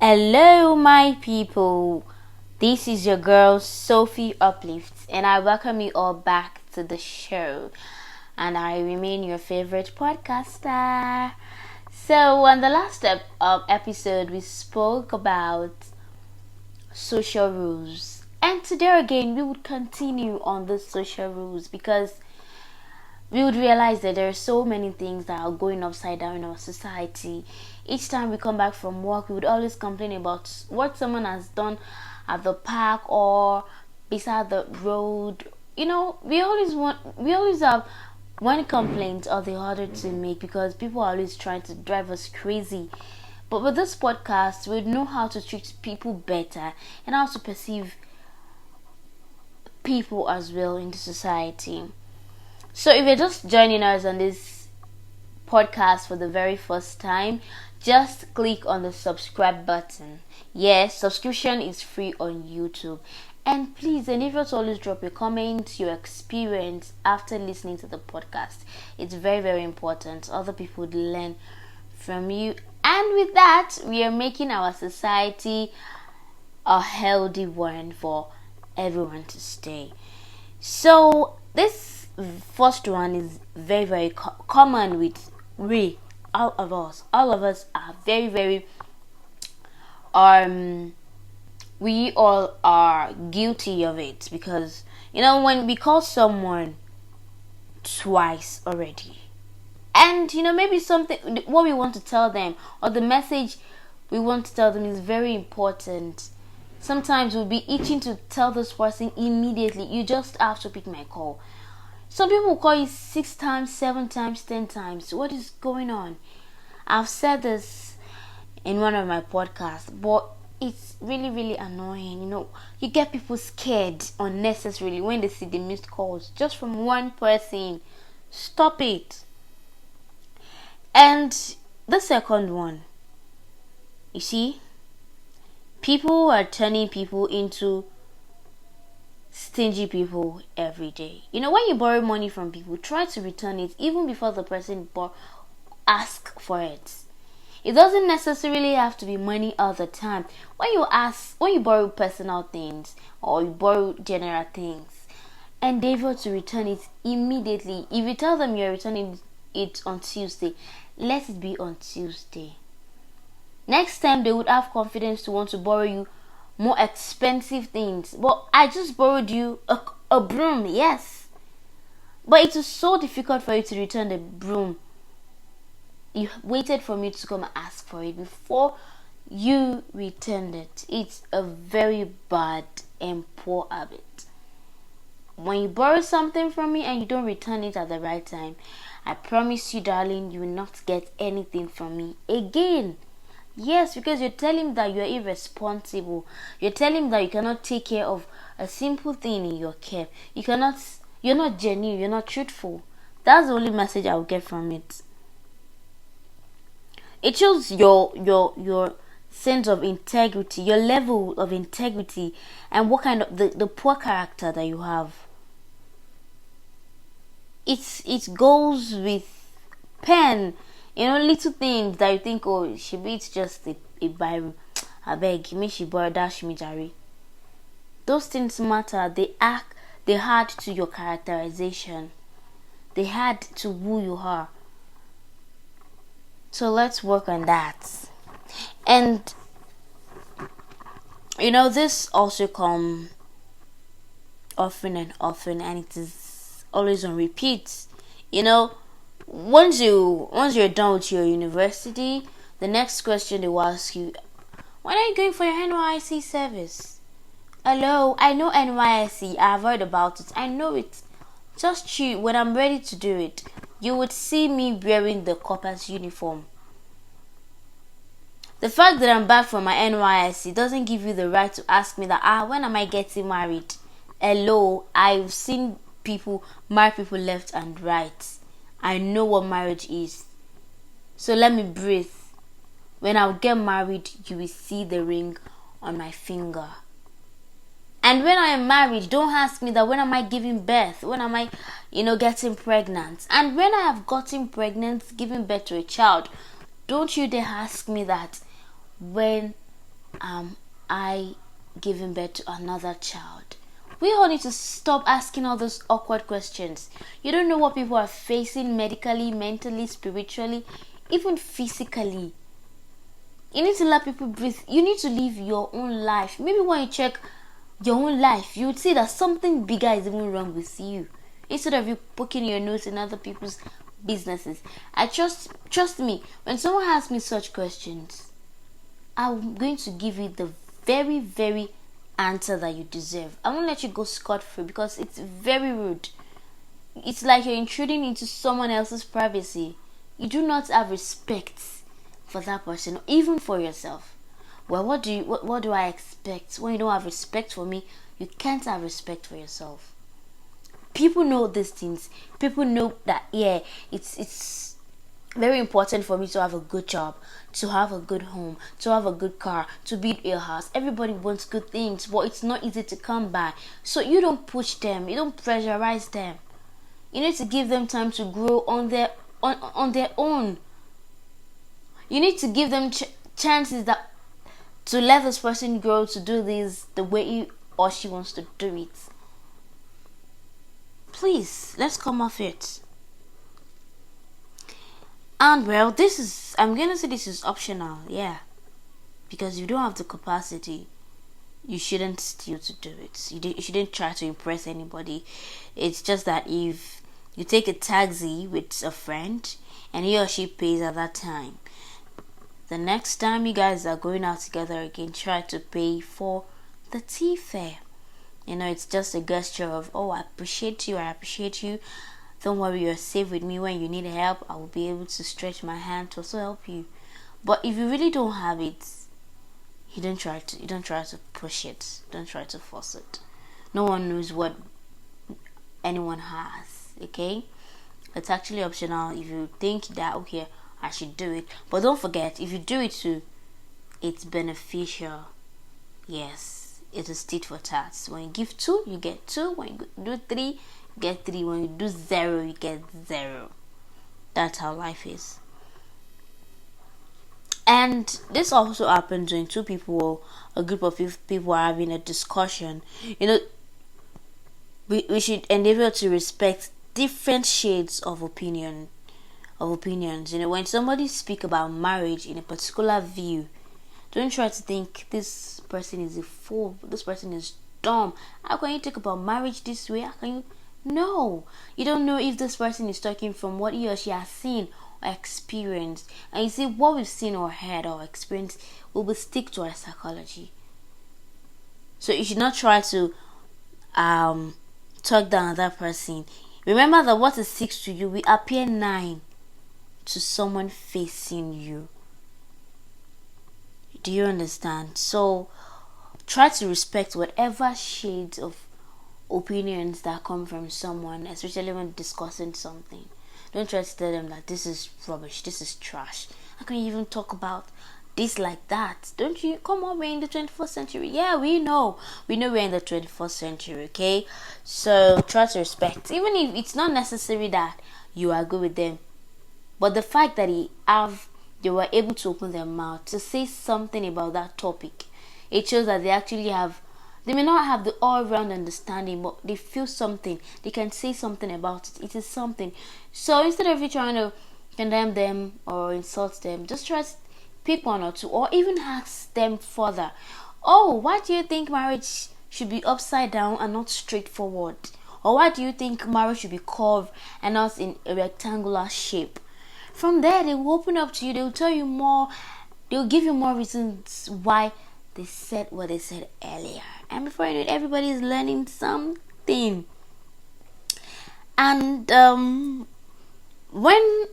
Hello, my people. This is your girl Sophie Uplifts, and I welcome you all back to the show. And I remain your favorite podcaster. So, on the last episode, we spoke about social rules, and today again, we would continue on the social rules because we would realize that there are so many things that are going upside down in our society. Each time we come back from work, we would always complain about what someone has done at the park or beside the road. We always have one complaint or the other to make because people are always trying to drive us crazy. But with this podcast, we know how to treat people better and how to perceive people as well in the society. So if you're just joining us on this podcast for the very first time, just click on the subscribe button. Yes, subscription is free on YouTube. And please endeavor to always drop your comments, your experience after listening to the podcast. It's very, very important. Other people would learn from you. And with that, we are making our society a healthy one for everyone to stay. So this first one is very, very common with all of us are very, very we all are guilty of it because when we call someone twice already, and maybe something what we want to tell them or the message we want to tell them is very important. Sometimes we'll be itching to tell this person immediately. You just have to pick my call. Some people will call you 6 times, 7 times, 10 times. What is going on? I've said this in one of my podcasts, but it's really, really annoying. You get people scared unnecessarily when they see the missed calls just from one person. Stop it. And the second one, you see, people are turning people into stingy people every day. When you borrow money from people, try to return it even before the person ask for it. It doesn't necessarily have to be money all the time. When you borrow personal things or you borrow general things, endeavor to return it immediately. If you tell them you're returning it on Tuesday, let it be on Tuesday. Next time they would have confidence to want to borrow you more expensive things. But I just borrowed you a broom, yes. But it was so difficult for you to return the broom. You waited for me to come and ask for it before you returned it. It's a very bad and poor habit. When you borrow something from me and you don't return it at the right time, I promise you, darling, you will not get anything from me again. Yes, because you're telling me that you're irresponsible. You're telling me that you cannot take care of a simple thing in your care. You're not genuine, you're not truthful. That's the only message I will get from it. It shows your sense of integrity, your level of integrity, and what kind of the poor character that you have. It goes with pen. Little things that you think, oh, it's just a Bible. I beg, me she borrow dash me jari. Those things matter. They add to your characterization. They add to who you are. So let's work on that. And this also come often and often, and it is always on repeat. Once you're done with your university, the next question they will ask you, when are you going for your NYSC service? Hello, I know NYSC, I've heard about it, I know it. Just chill, when I'm ready to do it, you would see me wearing the corpus uniform. The fact that I'm back from my NYSC doesn't give you the right to ask me that, when am I getting married? Hello, I've seen people marry people left and right. I know what marriage is. So let me breathe. When I get married, you will see the ring on my finger. And when I am married, don't ask me that when am I giving birth? When am I, getting pregnant? And when I have gotten pregnant, giving birth to a child, don't you dare ask me that when I giving birth to another child? We all need to stop asking all those awkward questions. You don't know what people are facing medically, mentally, spiritually, even physically. You need to let people breathe. You need to live your own life. Maybe when you check your own life, you would see that something bigger is even wrong with you. Instead of you poking your nose in other people's businesses. I trust me, when someone asks me such questions, I'm going to give you the very, very answer that you deserve. I won't let you go scot-free because it's very rude. It's like you're intruding into someone else's privacy. You do not have respect for that person, even for yourself. Well, what do I expect? When you don't have respect for me, you can't have respect for yourself. People know these things. People know that it's very important for me to have a good job, to have a good home, to have a good car, to build a house. Everybody wants good things, but it's not easy to come by. So you don't push them, you don't pressurize them. You need to give them time to grow on their own. You need to give them chances that to let this person grow to do this the way he or she wants to do it. Please, let's come off it. And well, I'm gonna say this is optional, yeah. Because you don't have the capacity, you shouldn't steal to do it. You shouldn't try to impress anybody. It's just that if you take a taxi with a friend and he or she pays at that time, the next time you guys are going out together again, try to pay for the tea fare. It's just a gesture of, oh, I appreciate you. Don't worry, you're safe with me. When you need help, I will be able to stretch my hand to also help you. But if you really don't have it, you don't try to push it. Don't try to force it. No one knows what anyone has, okay? It's actually optional if you think that, okay, I should do it. But don't forget, if you do it too, it's beneficial. Yes, it is tit for tat. When you give 2, you get 2. When you do 3, you get 3. When you do 0, you get 0. That's how life is. And this also happens when two people, a group of people are having a discussion. We should endeavor to respect different shades of opinions. When somebody speak about marriage in a particular view, don't try to think this person is a fool, this person is dumb. How can you talk about marriage this way? How can you? No, you don't know if this person is talking from what he or she has seen or experienced. And you see, what we've seen or heard or experienced will stick to our psychology. So you should not try to talk down that person. Remember that what is 6 to you will appear 9 to someone facing you. Do you understand? So try to respect whatever shades of opinions that come from someone, especially when discussing something. Don't try to tell them that this is rubbish, this is trash. How can you even talk about this like that? Don't you? Come on, we're in the 21st century. Yeah, we know we're in the 21st century, okay? So try to respect, even if it's not necessary that you agree with them. But the fact that they were able to open their mouth to say something about that topic, it shows that they may not have the all-round understanding, but they feel something. They can say something about it. It is something. So instead of you trying to condemn them or insult them, just try to pick one or two, or even ask them further. Oh, why do you think marriage should be upside down and not straightforward? Or why do you think marriage should be curved and not in a rectangular shape? From there, they will open up to you. They will tell you more. They will give you more reasons why they said what they said earlier. And before you know it, everybody is learning something. And when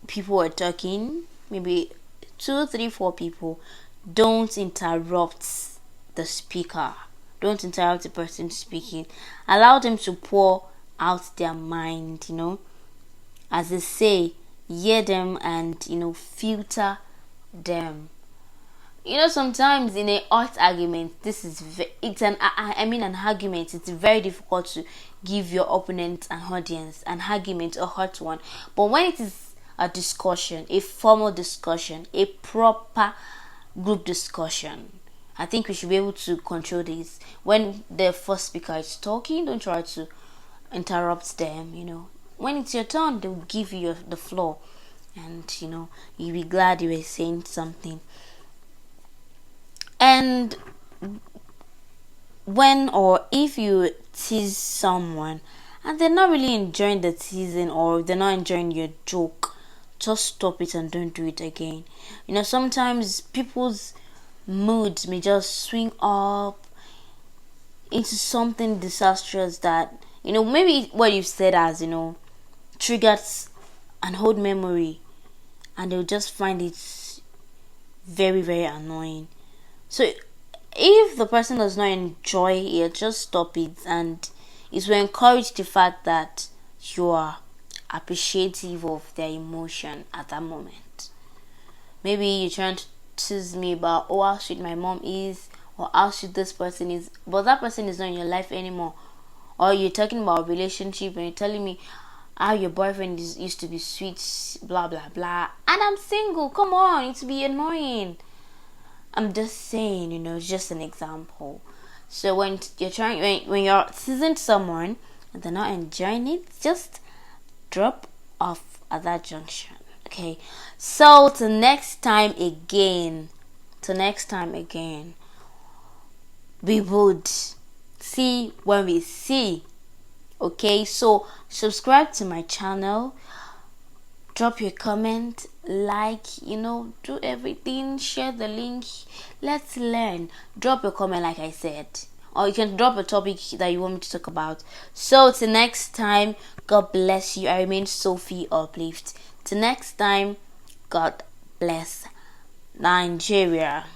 people are talking, maybe 2, 3, 4 people, don't interrupt the speaker. Don't interrupt the person speaking. Allow them to pour out their mind, as they say, hear them and filter them. Sometimes in a hot argument, an argument. It's very difficult to give your opponent an audience, an argument, a hot one. But when it is a discussion, a formal discussion, a proper group discussion, I think we should be able to control this. When the first speaker is talking, don't try to interrupt them. When it's your turn, they'll give you the floor, and you'll be glad you were saying something. And when or if you tease someone and they're not really enjoying the teasing, or they're not enjoying your joke, just stop it and don't do it again. Sometimes people's moods may just swing up into something disastrous that maybe what you've said has triggers an old memory, and they'll just find it very, very annoying. So if the person does not enjoy it, just stop it, and it will encourage the fact that you are appreciative of their emotion at that moment. Maybe you're trying to tease me about how sweet my mom is, or how sweet this person is, but that person is not in your life anymore. Or you're talking about a relationship and you're telling me how your boyfriend used to be sweet, blah blah blah, and I'm single. Come on, it's be annoying. I'm just saying, it's just an example. So when you're teasing someone and they're not enjoying it, just drop off at that junction. Okay. So till next time again, we would see when we see. Okay, so subscribe to my channel, drop your comment, like, do everything, share the link. Let's learn. Drop your comment, like I said, or you can drop a topic that you want me to talk about. So till next time, God bless you. I remain Sophie Uplift. Till next time, God bless Nigeria.